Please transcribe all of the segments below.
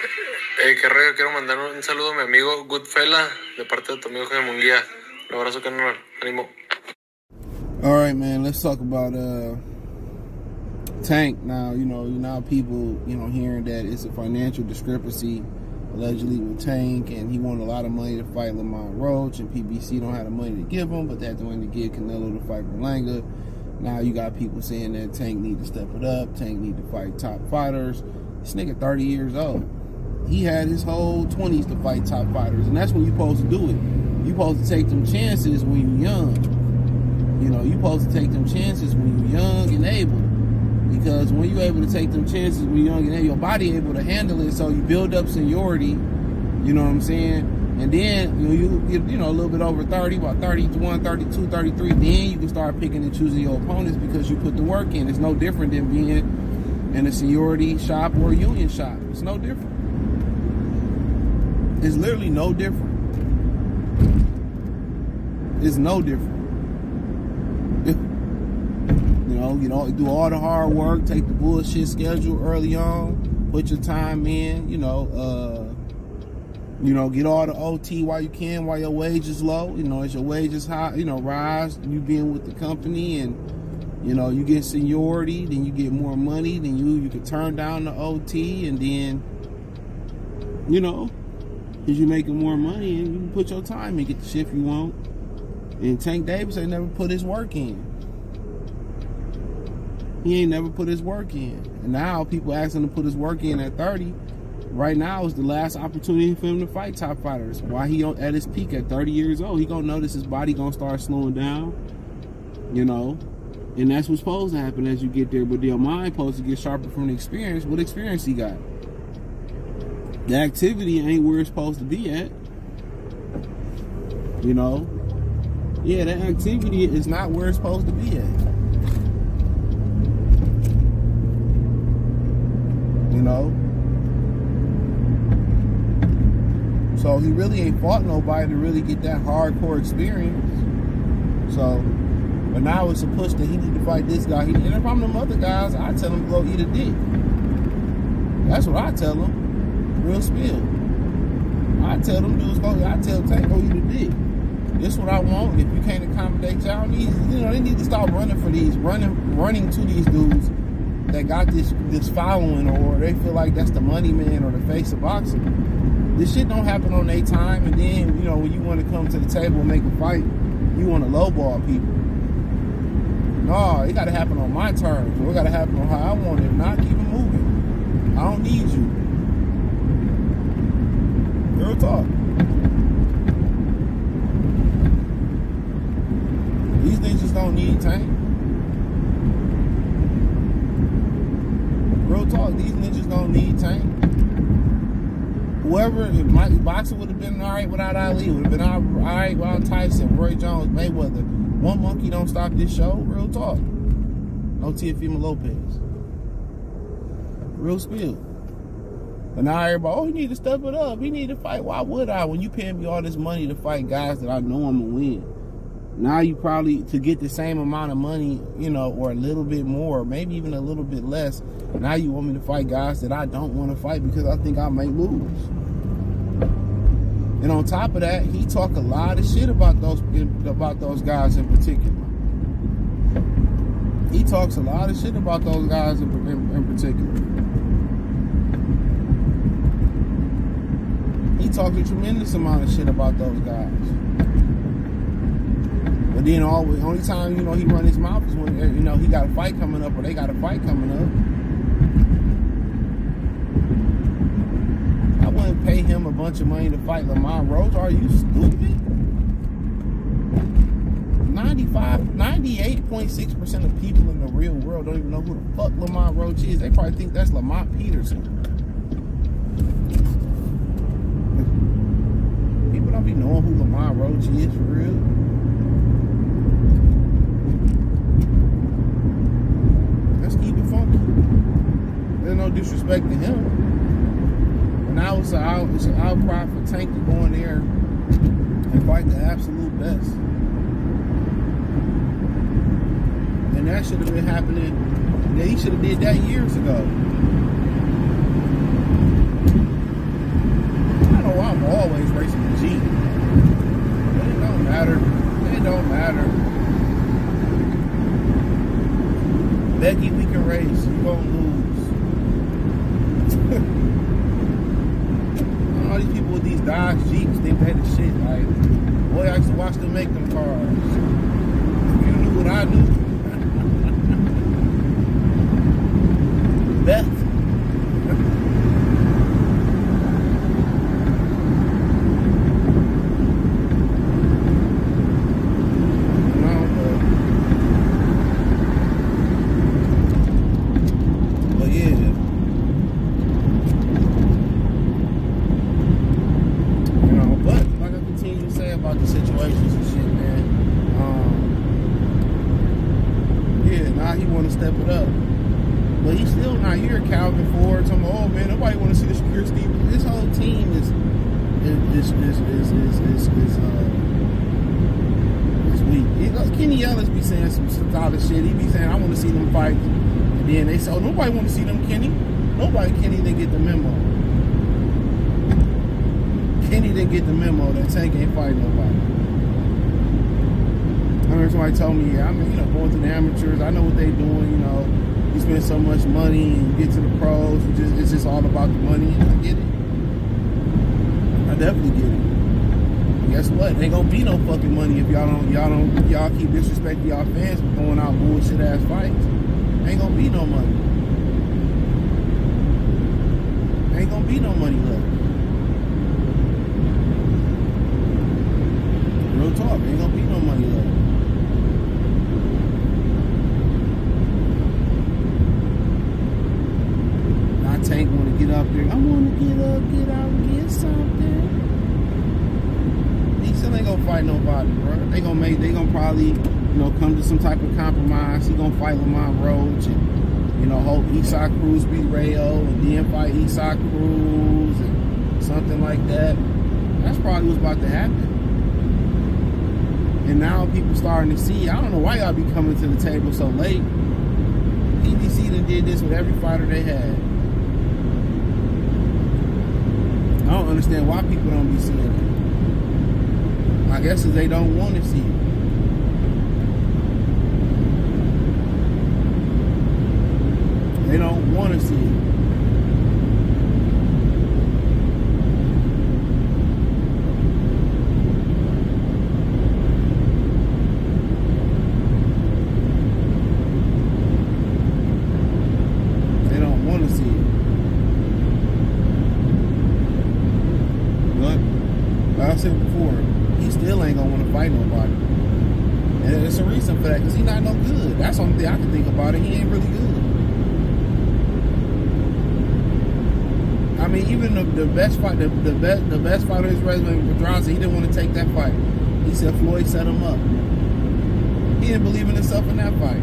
Qué rollo, quiero mandar un saludo a mi amigo Goodfella de parte de tu amigo Jaime Munguía. Un abrazo, carnal. Ánimo. All right, man. Let's talk about Tank. Now, now people, hearing that it's a financial discrepancy allegedly with Tank, and he wanted a lot of money to fight Lamont Roach, and PBC don't have the money to give him, but they have the money to give Canelo to fight Berlanga. Now you got people saying that Tank need to step it up. Tank need to fight top fighters. This nigga 30 years old. He had his whole 20s to fight top fighters, and that's when you're supposed to do it. You're supposed to take them chances when you're young. You're supposed to take them chances when you're young and able. Because when you're able to take them chances when you're young and able, your body able to handle it, so you build up seniority, you know what I'm saying? And then you get, a little bit over 30, about 31, 32, 33, then you can start picking and choosing your opponents because you put the work in. It's no different than being in a seniority shop or a union shop. It's no different. It's literally no different. It's no different. Do all the hard work, take the bullshit schedule early on, put your time in, get all the OT while you can, while your wage is low, as your wage is high, rise, you being with the company, and, you get seniority, then you get more money, then you can turn down the OT, and then, because you're making more money, and you can put your time in, get the shift you want. And Tank Davis ain't never put his work in. He ain't never put his work in. And now people asking him to put his work in at 30. Right now is the last opportunity for him to fight top fighters. While he at his peak at 30 years old, he gonna notice his body gonna start slowing down, and that's what's supposed to happen as you get there. But your mind supposed to get sharper from the experience. What experience he got? The activity ain't where it's supposed to be at. Yeah, that activity is not where it's supposed to be at. So he really ain't fought nobody to really get that hardcore experience. So, but now it's a push that he need to fight this guy. And if I'm them other guys, I tell him to go eat a dick. That's what I tell him. Real spill. I tell them dudes I tell Tank go eat a dick. This is what I want. If you can't accommodate y'all, they need to stop running for these, running to these dudes that got this following, or they feel like that's the money man or the face of boxing. This shit don't happen on their time, and then, when you want to come to the table and make a fight, you want to lowball people. No, it got to happen on my terms, or it got to happen on how I want it. If not, keep it moving. I don't need you. Real talk. These niggas don't need Tank. Real talk, these ninjas don't need Tank. Whoever, if boxing would have been alright without Ali, would have been alright without Tyson, Roy Jones, Mayweather. One monkey don't stop this show. Real talk. No Teofimo Lopez. Real spill. But now everybody, he need to step it up. He need to fight. Why would I? When you paying me all this money to fight guys that I know I'm going to win. Now you probably, to get the same amount of money, or a little bit more, maybe even a little bit less, now you want me to fight guys that I don't want to fight because I think I may lose. And on top of that, he talk a lot of shit about those guys in particular. He talks a lot of shit about those guys in particular. He talks a tremendous amount of shit about those guys. But then only time, he run his mouth is when, he got a fight coming up, or they got a fight coming up. I wouldn't pay him a bunch of money to fight Lamont Roach. Are you stupid? 98.6% of people in the real world don't even know who the fuck Lamont Roach is. They probably think that's Lamont Peterson. People don't be knowing who Lamont Roach is for real. Keep it funky. There's no disrespect to him. But now it's an outcry for Tank to go in there and fight the absolute best. And that should have been happening. He should have did that years ago. always racing the Jeep. But it don't matter. It don't matter. Becky, we can race. You gonna lose. All these people with these Dodge Jeeps think they the shit. Like, boy, I used to watch them make them cars. If you knew what I knew. Beth. Step it up, but he's still not here. Calvin Ford, talking about, oh man, nobody want to see the secure Steve. This whole team is weak. Kenny Ellis be saying some solid shit. He be saying, I want to see them fight, and then they say, oh, nobody want to see them, Kenny. Kenny didn't get the memo. Kenny didn't get the memo that Tank ain't fighting nobody. I remember somebody told me, yeah, I mean, going to the amateurs, I know what they doing, you spend so much money and you get to the pros, it's just all about the money, and I get it. I definitely get it. And guess what? Ain't gonna be no fucking money if y'all keep disrespecting y'all fans for throwing out bullshit ass fights. Ain't gonna be no money. Ain't gonna be no money left. Real talk, ain't gonna be no money left. Tank want to get up there. I want to get up, get out, and get something. He still ain't gonna fight nobody, bro. They gonna probably, come to some type of compromise. He gonna fight Lamont Roach and, hope Isak Cruz beat Rayo and then fight Isak Cruz and something like that. That's probably what's about to happen. And now people starting to see. I don't know why y'all be coming to the table so late. PBC done did this with every fighter they had. I don't understand why people don't be seeing it. I guess because they don't want to see it. They don't want to see it. They don't want to see it. Like I said before, he still ain't gonna want to fight nobody. And there's a reason for that, because he's not no good. That's the only thing I can think about it. He ain't really good. I mean, even the best fight, the best fighter in his resume, Gervonta, he didn't want to take that fight. He said Floyd set him up. He didn't believe in himself in that fight.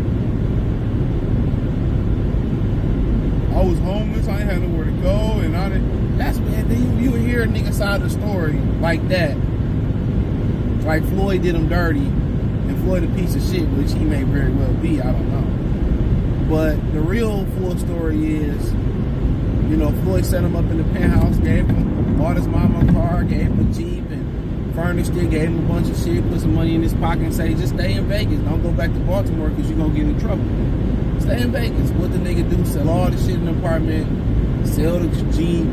I was homeless, I ain't had nowhere to go, and I didn't. That's, man, you would hear a nigga side of the story like that. Like Floyd did him dirty, and Floyd a piece of shit, which he may very well be, I don't know. But the real full story is, Floyd set him up in the penthouse, bought his mama a car, gave him a Jeep, and furnished it, gave him a bunch of shit, put some money in his pocket and say, just stay in Vegas. Don't go back to Baltimore because you're going to get in trouble. Stay in Vegas. What the nigga do? Sell all the shit in the apartment, sell the Jeep,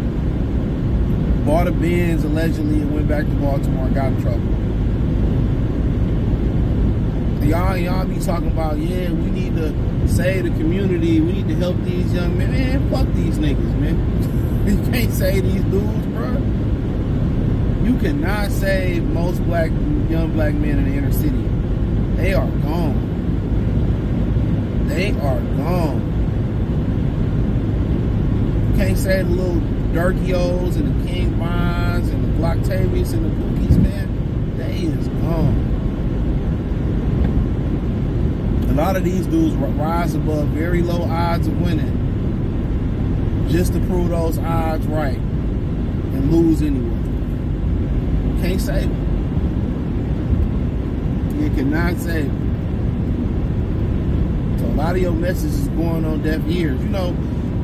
bought a Benz allegedly, and went back to Baltimore and got in trouble. Y'all be talking about, yeah, we need to save the community, we need to help these young men. Man, fuck these niggas, man. You can't save these dudes, bro. You cannot save most young black men in the inner city. They are gone. They are gone. You can't save the little Durkios and the King Bonds and the Blocktavius and the Bookies, man. They is gone. A lot of these dudes rise above very low odds of winning just to prove those odds right and lose anyway. You can't save them. You cannot save them. So a lot of your message is going on deaf ears.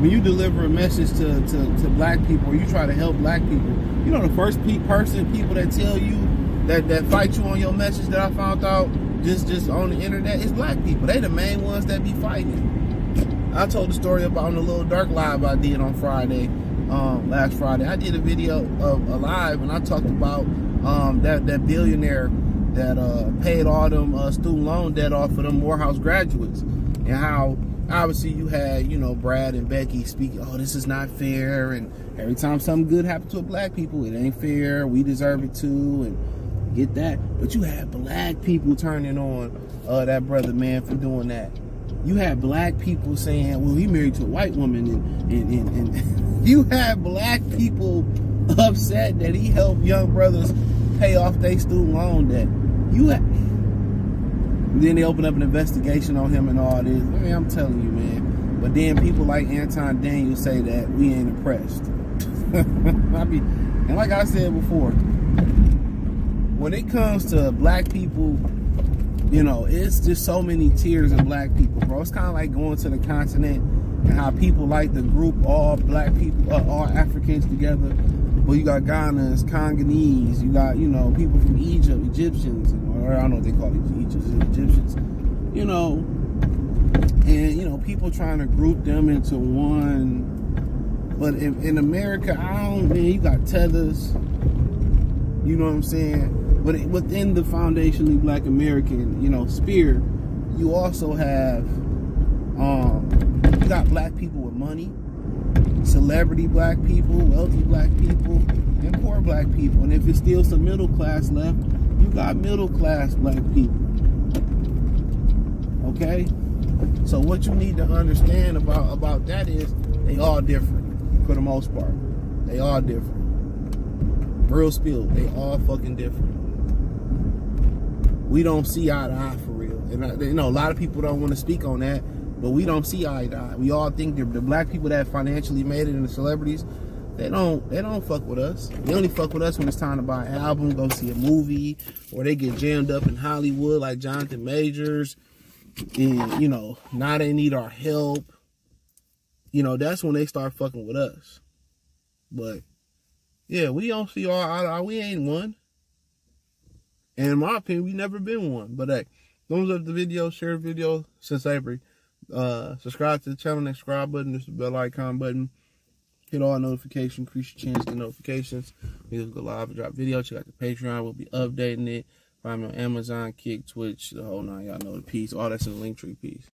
when you deliver a message to black people, or you try to help black people, you know the first people that tell you that fight you on your message that I found out just on the internet is black people. They the main ones that be fighting. I told the story about on the little dark live I did on Friday, last Friday. I did a video of a live, and I talked about that billionaire that paid all them student loan debt off of them Morehouse graduates, and how obviously you had, you know, Brad and Becky speaking, oh, this is not fair, and every time something good happens to black people, it ain't fair, we deserve it too, and get that. But you had black people turning on that brother, man, for doing that. You had black people saying, well, he married to a white woman, and you had black people upset that he helped young brothers pay off their student loan debt. Then they open up an investigation on him and all this. I mean, I'm telling you, man. But then people like Anton Daniels say that we ain't impressed. And like I said before, when it comes to black people, you know, it's just so many tiers of black people, bro. It's kind of like going to the continent and how people like to group all black people, all Africans together. Well, you got Ghanans, Congolese, you got, you know, people from Egypt, Egyptians, or I don't know what they call it, Egyptians, you know, and, you know, people trying to group them into one. But in America, you got tethers, you know what I'm saying? But within the foundationally black American, you know, sphere, you also have, you got black people with money, celebrity black people, wealthy black people, and poor black people. And if it's still some middle class left, you got middle class black people. Okay? So what you need to understand about that is they all different for the most part. They all different. Real spill, they all fucking different. We don't see eye to eye for real. And you know, a lot of people don't want to speak on that, but we don't see eye to eye. We all think the black people that financially made it and the celebrities, they don't fuck with us. They only fuck with us when it's time to buy an album, go see a movie, or they get jammed up in Hollywood like Jonathan Majors, and, you know, now they need our help. You know, that's when they start fucking with us. But yeah, we don't see our eye to eye. We ain't one. And in my opinion, we never been one. But hey, thumbs up the video, share the video, since Avery. Subscribe to the channel, next subscribe button, there's the bell icon button. Hit all notifications, increase your chance to get notifications. We'll go live and drop video. Check out the Patreon, we'll be updating it. Find me on Amazon, Kick, Twitch, the whole nine. Y'all know the piece. All that's in the link tree piece.